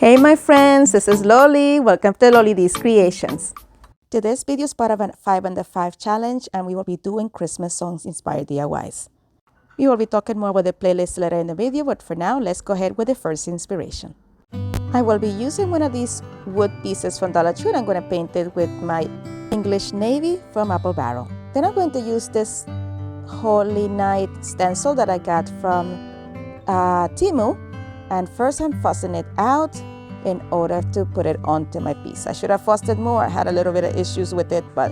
Hey my friends, this is Loli. Welcome to Loli D's Creations. Today's video is part of a 5 under 5 challenge and we will be doing Christmas songs inspired DIYs. We will be talking more about the playlist later in the video, but for now, let's go ahead with the first inspiration. I will be using one of these wood pieces from Dollar Tree and I'm going to paint it with my English Navy from Apple Barrel. Then I'm going to use this Holy Night stencil that I got from Temu. And first I'm fussing it out in order to put it onto my piece. I should have fussed it more. I had a little bit of issues with it, but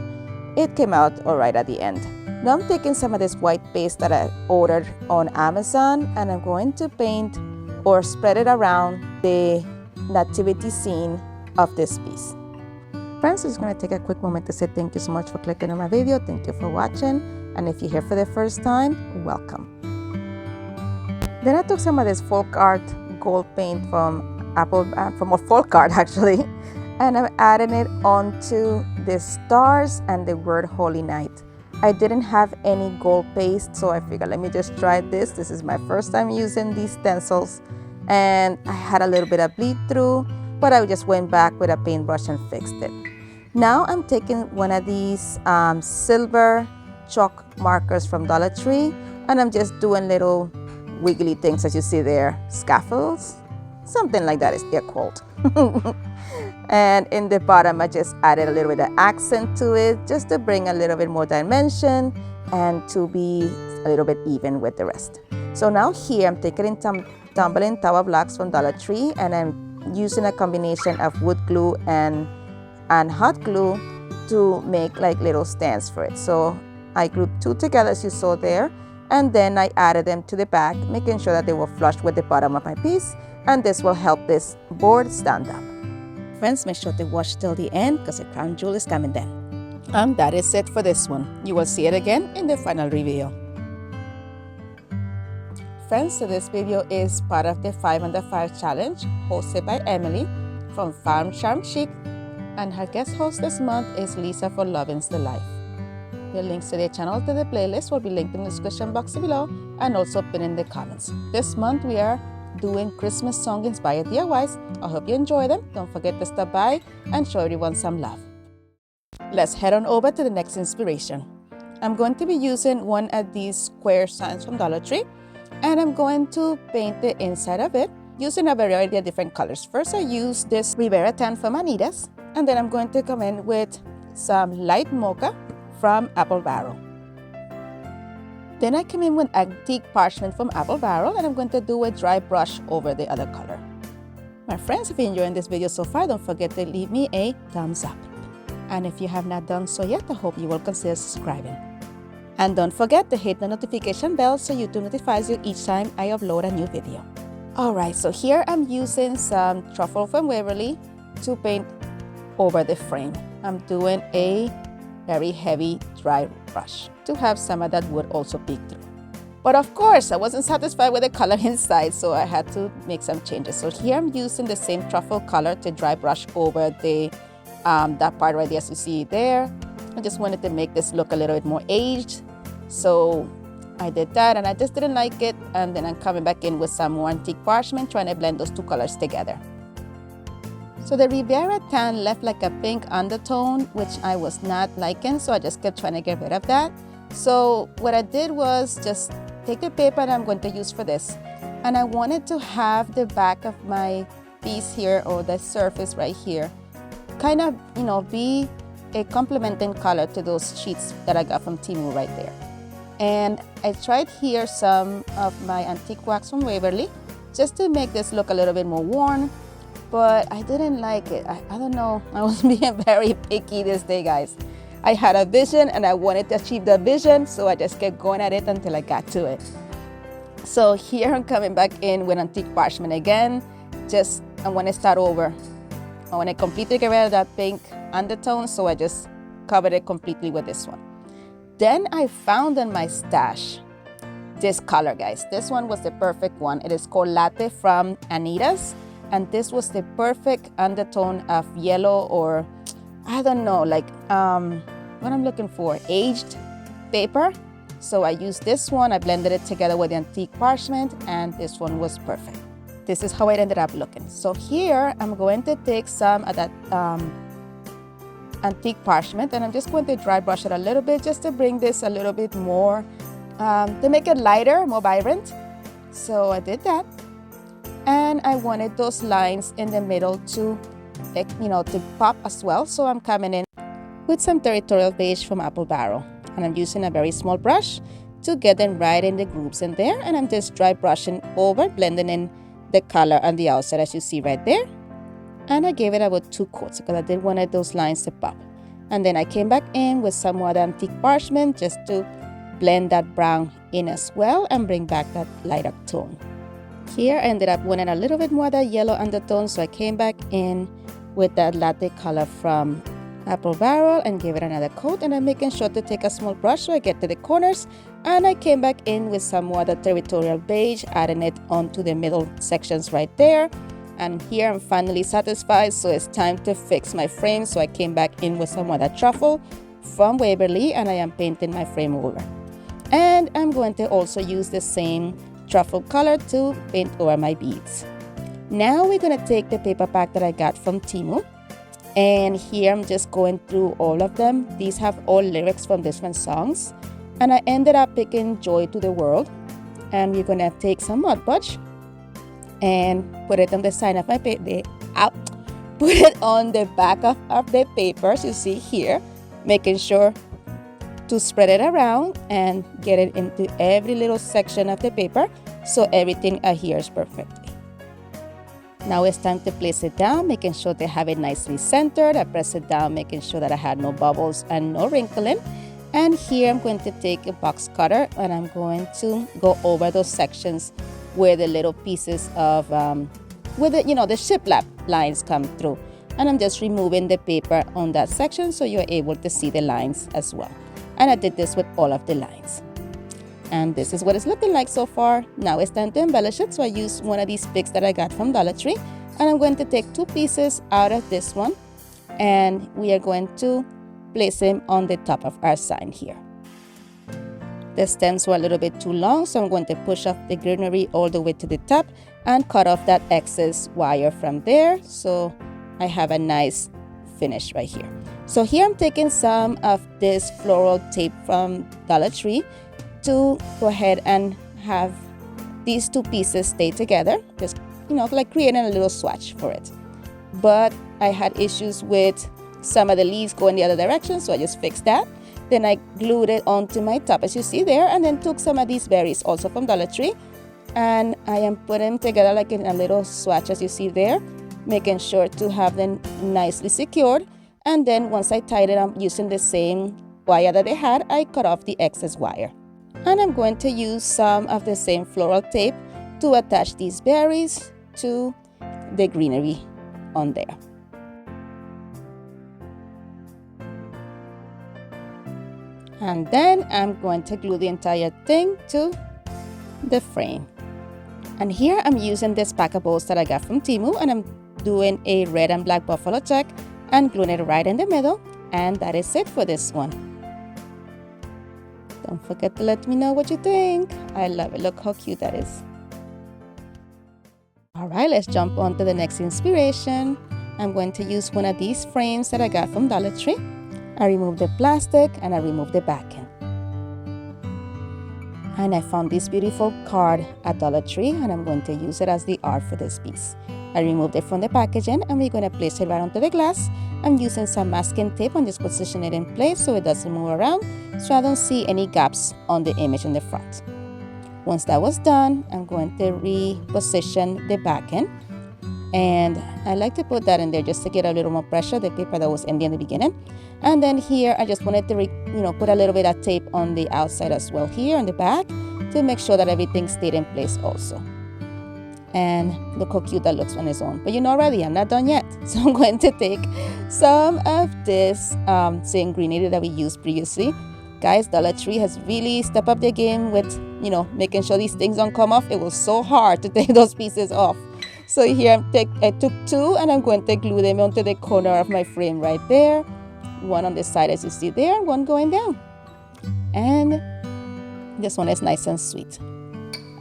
it came out all right at the end. Now I'm taking some of this white paste that I ordered on Amazon and I'm going to paint or spread it around the nativity scene of this piece. Friends, I'm just going to take a quick moment to say thank you so much for clicking on my video. Thank you for watching. And if you're here for the first time, welcome. Then I took some of this folk art gold paint from folk art actually, and I'm adding it onto the stars and the word Holy Night. I didn't have any gold paste, so I figured let me just try this. This is my first time using these stencils, and I had a little bit of bleed through, but I just went back with a paintbrush and fixed it. Now I'm taking one of these silver chalk markers from Dollar Tree, and I'm just doing little wiggly things as you see there, scaffolds, something like that is they're called. And in the bottom I just added a little bit of accent to it just to bring a little bit more dimension and to be a little bit even with the rest. So now here I'm taking tumbling tower blocks from Dollar Tree and I'm using a combination of wood glue and hot glue to make like little stands for it. So I glued two together as you saw there, and then I added them to the back, making sure that they were flush with the bottom of my piece, and this will help this board stand up. Friends, make sure to watch till the end because the crown jewel is coming then. And that is it for this one. You will see it again in the final reveal. Friends, so this video is part of the 5 under 5 challenge hosted by Emily from Farm Charm Chic, and her guest host this month is Lisa for Lovin's the Life. The links to their channel to the playlist will be linked in the description box below and also pinned in the comments. This month we are doing Christmas song inspired DIYs. I hope you enjoy them. Don't forget to stop by and show everyone some love. Let's head on over to the next inspiration. I'm going to be using one of these square signs from Dollar Tree and I'm going to paint the inside of it using a variety of different colors. First I use this Rivera Tan from Anita's, and then I'm going to come in with some light mocha from Apple Barrel. Then I come in with antique parchment from Apple Barrel and I'm going to do a dry brush over the other color. My friends, if you're enjoying this video so far, don't forget to leave me a thumbs up. And if you have not done so yet, I hope you will consider subscribing. And don't forget to hit the notification bell so YouTube notifies you each time I upload a new video. Alright, so here I'm using some truffle from Waverly to paint over the frame. I'm doing a very heavy dry brush to have some of that wood also peek through. But of course I wasn't satisfied with the color inside, so I had to make some changes. So here I'm using the same truffle color to dry brush over the that part right there as you see there. I just wanted to make this look a little bit more aged, so I did that and I just didn't like it, and then I'm coming back in with some more antique parchment trying to blend those two colors together. So the Rivera Tan left like a pink undertone, which I was not liking, so I just kept trying to get rid of that. So what I did was just take the paper that I'm going to use for this, and I wanted to have the back of my piece here, or the surface right here, kind of, you know, be a complementing color to those sheets that I got from Temu right there. And I tried here some of my antique wax from Waverly just to make this look a little bit more worn, but I didn't like it. I don't know, I was being very picky this day, guys. I had a vision and I wanted to achieve the vision, so I just kept going at it until I got to it. So here I'm coming back in with antique parchment again. I want to start over. I want to completely get rid of that pink undertone, so I just covered it completely with this one. Then I found in my stash this color, guys. This one was the perfect one. It is called Latte from Anita's. And this was the perfect undertone of yellow, or I don't know, like what I'm looking for, aged paper. So I used this one, I blended it together with the antique parchment, and this one was perfect. this is how it ended up looking. So here I'm going to take some of that antique parchment, and I'm just going to dry brush it a little bit just to bring this a little bit more, to make it lighter, more vibrant. So I did that, and I wanted those lines in the middle to, to pop as well. So I'm coming in with some territorial beige from Apple Barrel, and I'm using a very small brush to get them right in the grooves in there, and I'm just dry brushing over, blending in the color on the outside as you see right there. And I gave it about 2 coats because I did want those lines to pop. And then I came back in with some more antique parchment just to blend that brown in as well and bring back that lighter tone. Here I ended up wanting a little bit more of that yellow undertone, so I came back in with that latte color from Apple Barrel and gave it another coat, and I'm making sure to take a small brush so I get to the corners, and I came back in with some more of the territorial beige, adding it onto the middle sections right there. And here I'm finally satisfied, so it's time to fix my frame. So I came back in with some more of that truffle from Waverly, and I am painting my frame over. And I'm going to also use the same truffle color to paint over my beads. Now we're going to take the paper pack that I got from Temu, and here I'm just going through all of them. These have all lyrics from different songs, and I ended up picking Joy to the World. And we're going to take some Mod Podge and put it on the side of my paper, put it on the back of the papers you see here, making sure to spread it around and get it into every little section of the paper so everything adheres perfectly. Now it's time to place it down, making sure to have it nicely centered. I press it down, making sure that I had no bubbles and no wrinkling. And here I'm going to take a box cutter, and I'm going to go over those sections where the little pieces of where the the shiplap lines come through, and I'm just removing the paper on that section so you're able to see the lines as well. And I did this with all of the lines, and this is what it's looking like so far. Now it's time to embellish it, so I used one of these picks that I got from Dollar Tree, and I'm going to take 2 pieces out of this one, and we are going to place them on the top of our sign here. The stems were a little bit too long, so I'm going to push off the greenery all the way to the top and cut off that excess wire from there, so I have a nice finish right here. So here I'm taking some of this floral tape from Dollar Tree to go ahead and have these 2 pieces stay together, just like creating a little swatch for it. But I had issues with some of the leaves going the other direction, so I just fixed that. Then I glued it onto my top as you see there, and then took some of these berries also from Dollar Tree, and I am putting them together like in a little swatch as you see there, making sure to have them nicely secured. And then once I tied it, I'm using the same wire that I had. I cut off the excess wire, and I'm going to use some of the same floral tape to attach these berries to the greenery on there. And then I'm going to glue the entire thing to the frame. And here I'm using this pack of balls that I got from Temu, and I'm doing a red and black buffalo check and gluing it right in the middle. And that is it for this one. Don't forget to let me know what you think. I love it. Look how cute that is. All right, let's jump on to the next inspiration. I'm going to use one of these frames that I got from Dollar Tree. I removed the plastic and I removed the backing. And I found this beautiful card at Dollar Tree, and I'm going to use it as the art for this piece. I removed it from the packaging, and we're going to place it right onto the glass. I'm using some masking tape and just position it in place so it doesn't move around, so I don't see any gaps on the image in the front. Once that was done, I'm going to reposition the backing. And I like to put that in there just to get a little more pressure, the paper that was empty in the beginning. And then here I just wanted to put a little bit of tape on the outside as well here on the back to make sure that everything stayed in place also. And look how cute that looks on its own. But already I'm not done yet, so I'm going to take some of this same greenery that we used previously. Guys, Dollar Tree has really stepped up their game with making sure these things don't come off. It was so hard to take those pieces off. So here I took 2, and I'm going to glue them onto the corner of my frame right there. One on the side as you see there, and one going down. And this one is nice and sweet.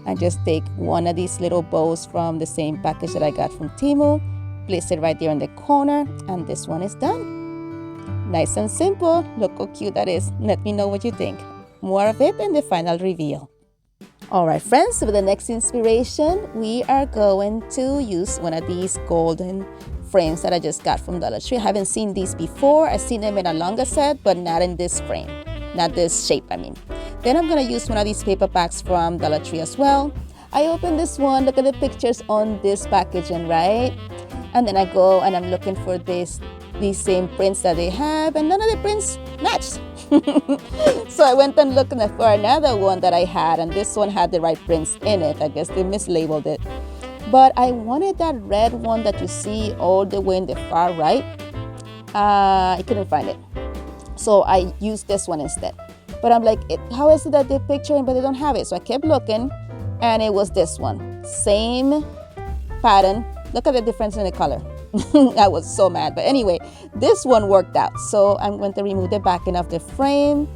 I just take one of these little bows from the same package that I got from Temu, place it right there in the corner, and this one is done. Nice and simple. Look how cute that is. Let me know what you think. More of it in the final reveal. All right, friends, so for the next inspiration, we are going to use one of these golden frames that I just got from Dollar Tree. I haven't seen these before. I've seen them in a longer set, but not in this frame, not this shape, I mean. Then I'm gonna use one of these paper packs from Dollar Tree as well. I opened this one, look at the pictures on this packaging, right? And then I go and I'm looking for these same prints that they have, and none of the prints matched. So I went and looked for another one that I had, and this one had the right prints in it. I guess they mislabeled it. But I wanted that red one that you see all the way in the far right. I couldn't find it. So I used this one instead. But I'm like, how is it that they picture it but they don't have it? So I kept looking, and it was this one. Same pattern. Look at the difference in the color. I was so mad. But anyway, this one worked out. So I'm going to remove the backing of the frame,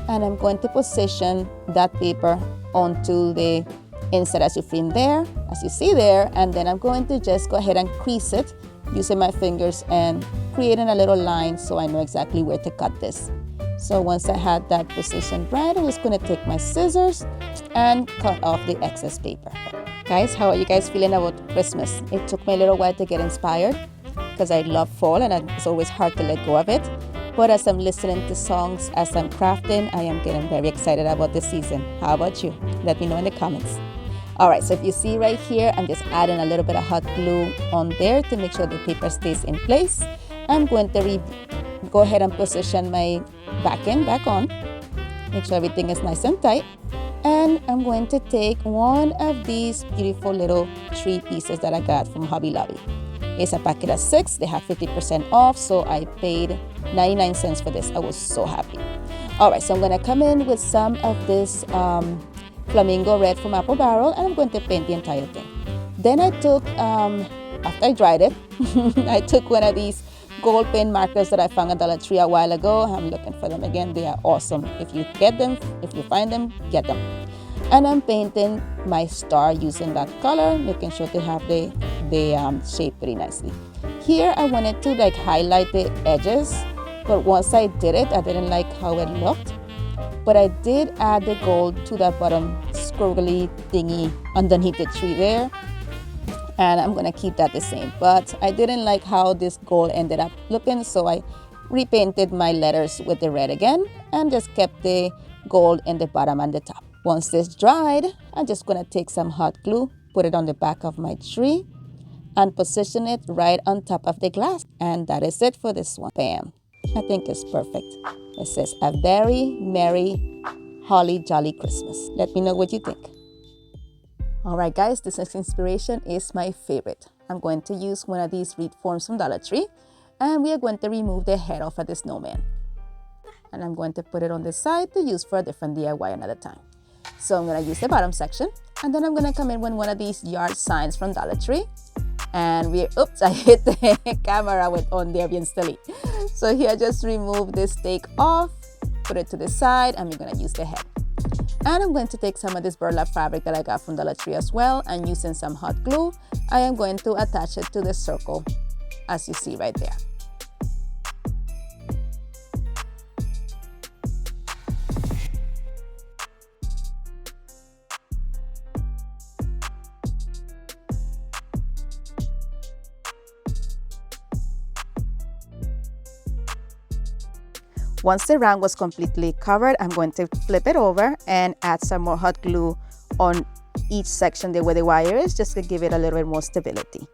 and I'm going to position that paper onto the inside as you frame there, as you see there. And then I'm going to just go ahead and crease it using my fingers and creating a little line so I know exactly where to cut this. So once I had that positioned right, I'm just going to take my scissors and cut off the excess paper. Guys, how are you guys feeling about Christmas? It took me a little while to get inspired because I love fall and it's always hard to let go of it. But as I'm listening to songs, as I'm crafting, I am getting very excited about the season. How about you? Let me know in the comments. All right, so if you see right here, I'm just adding a little bit of hot glue on there to make sure the paper stays in place. I'm going to go ahead and position my backing back on. Make sure everything is nice and tight. And I'm going to take one of these beautiful little tree pieces that I got from Hobby Lobby. It's a packet of 6. They have 50% off, so I paid 99 cents for this. I was so happy. All right, so I'm going to come in with some of this flamingo red from Apple Barrel, and I'm going to paint the entire thing. Then I took, after I dried it, I took one of these gold pen markers that I found at Dollar Tree a while ago. I'm looking for them again. They are awesome. If you get them, if you find them, get them. And I'm painting my star using that color, making sure to have the shape pretty nicely. Here I wanted to like highlight the edges, but once I did it, I didn't like how it looked. But I did add the gold to that bottom squiggly thingy underneath the tree there. And I'm gonna keep that the same. But I didn't like how this gold ended up looking, so I repainted my letters with the red again and just kept the gold in the bottom and the top. Once this dried, I'm just gonna take some hot glue, put it on the back of my tree, and position it right on top of the glass. And that is it for this one. Bam. I think it's perfect. It says, "A very merry, holly jolly Christmas." Let me know what you think. All right, guys, this next inspiration is my favorite. I'm going to use one of these reed forms from Dollar Tree, and we are going to remove the head off of the snowman. And I'm going to put it on the side to use for a different DIY another time. So I'm going to use the bottom section, and then I'm going to come in with one of these yard signs from Dollar Tree. And oops, I hit the camera on there being silly. So here, just remove this stake off, put it to the side, and we're going to use the head. And I'm going to take some of this burlap fabric that I got from Dollar Tree as well, and using some hot glue, I am going to attach it to the circle, as you see right there. Once the round was completely covered, I'm going to flip it over and add some more hot glue on each section there where the wire is, just to give it a little bit more stability.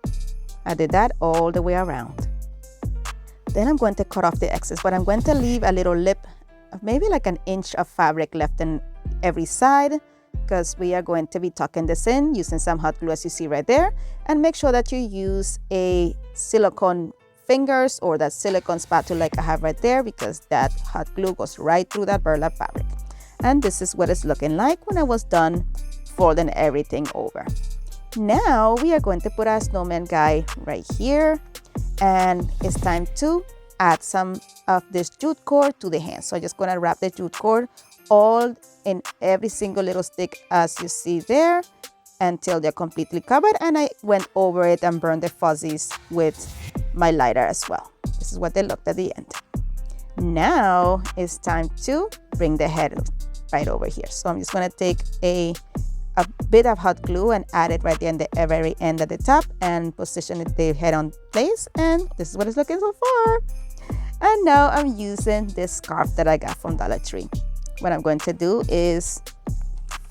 I did that all the way around. Then I'm going to cut off the excess, but I'm going to leave a little lip, maybe like an inch of fabric left on every side, because we are going to be tucking this in using some hot glue, as you see right there. And make sure that you use a silicone fingers or that silicone spatula like I have right there, because that hot glue goes right through that burlap fabric. And this is what it's looking like when I was done folding everything over. Now we are going to put our snowman guy right here, and it's time to add some of this jute cord to the hand. So I'm just going to wrap the jute cord all in every single little stick as you see there, until they're completely covered, and I went over it and burned the fuzzies with my lighter as well. This is what they looked at the end. Now it's time to bring the head right over here. So I'm just going to take a bit of hot glue and add it right there in the very end at the top and position the head on place, and this is what it's looking so far. And now I'm using this scarf that I got from Dollar Tree. What I'm going to do is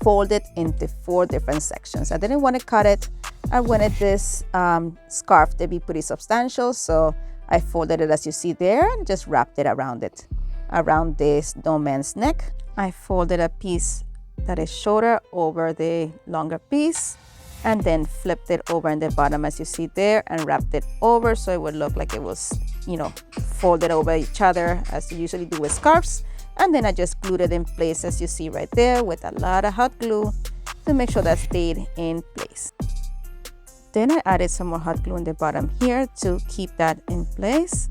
fold it into 4 different sections. I didn't want to cut it. I wanted this scarf to be pretty substantial, so I folded it as you see there and just wrapped it around this snowman's neck. I folded a piece that is shorter over the longer piece and then flipped it over in the bottom as you see there and wrapped it over so it would look like it was, you know, folded over each other as you usually do with scarves. And then I just glued it in place as you see right there with a lot of hot glue to make sure that stayed in place. Then I added some more hot glue in the bottom here to keep that in place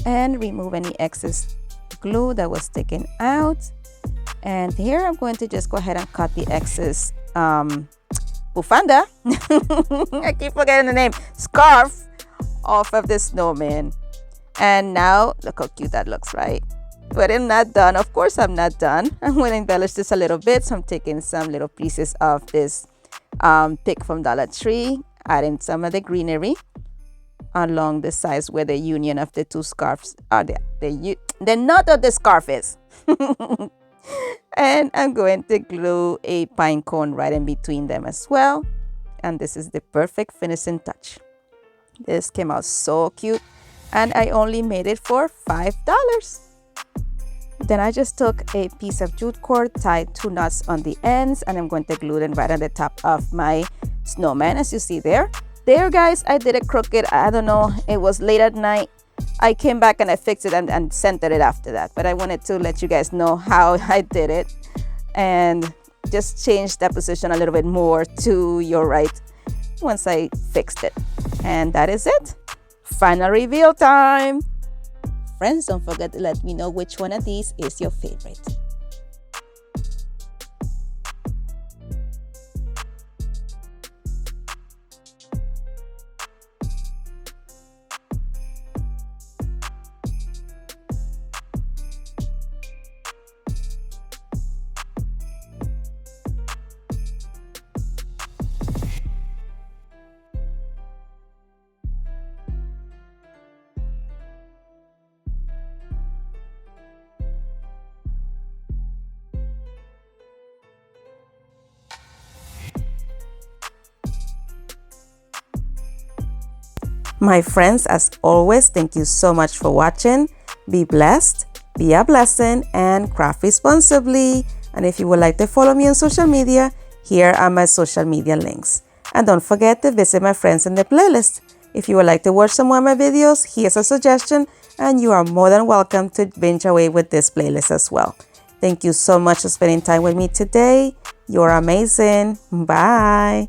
and remove any excess glue that was sticking out. And here I'm going to just go ahead and cut the excess bufanda, I keep forgetting the name, scarf off of the snowman. And now look how cute that looks, right? But I'm not done. Of course I'm not done. I'm going to embellish this a little bit. So I'm taking some little pieces of this pick from Dollar Tree, adding some of the greenery along the sides where the union of the 2 scarves are, the knot of the scarf is. And I'm going to glue a pine cone right in between them as well. And this is the perfect finishing touch. This came out so cute, and I only made it for $5. Then I just took a piece of jute cord, tied 2 knots on the ends, and I'm going to glue them right on the top of my snowman as you see there. There guys, I did it crooked. I don't know, it was late at night. I came back and I fixed it and centered it after that. But I wanted to let you guys know how I did it and just change that position a little bit more to your right once I fixed it. And that is it. Final reveal time. Friends, don't forget to let me know which one of these is your favorite. My friends, as always, thank you so much for watching. Be blessed, be a blessing, and craft responsibly. And if you would like to follow me on social media, here are my social media links. And don't forget to visit my friends in the playlist. If you would like to watch some more of my videos, here's a suggestion, and you are more than welcome to binge away with this playlist as well. Thank you so much for spending time with me today. You're amazing. Bye.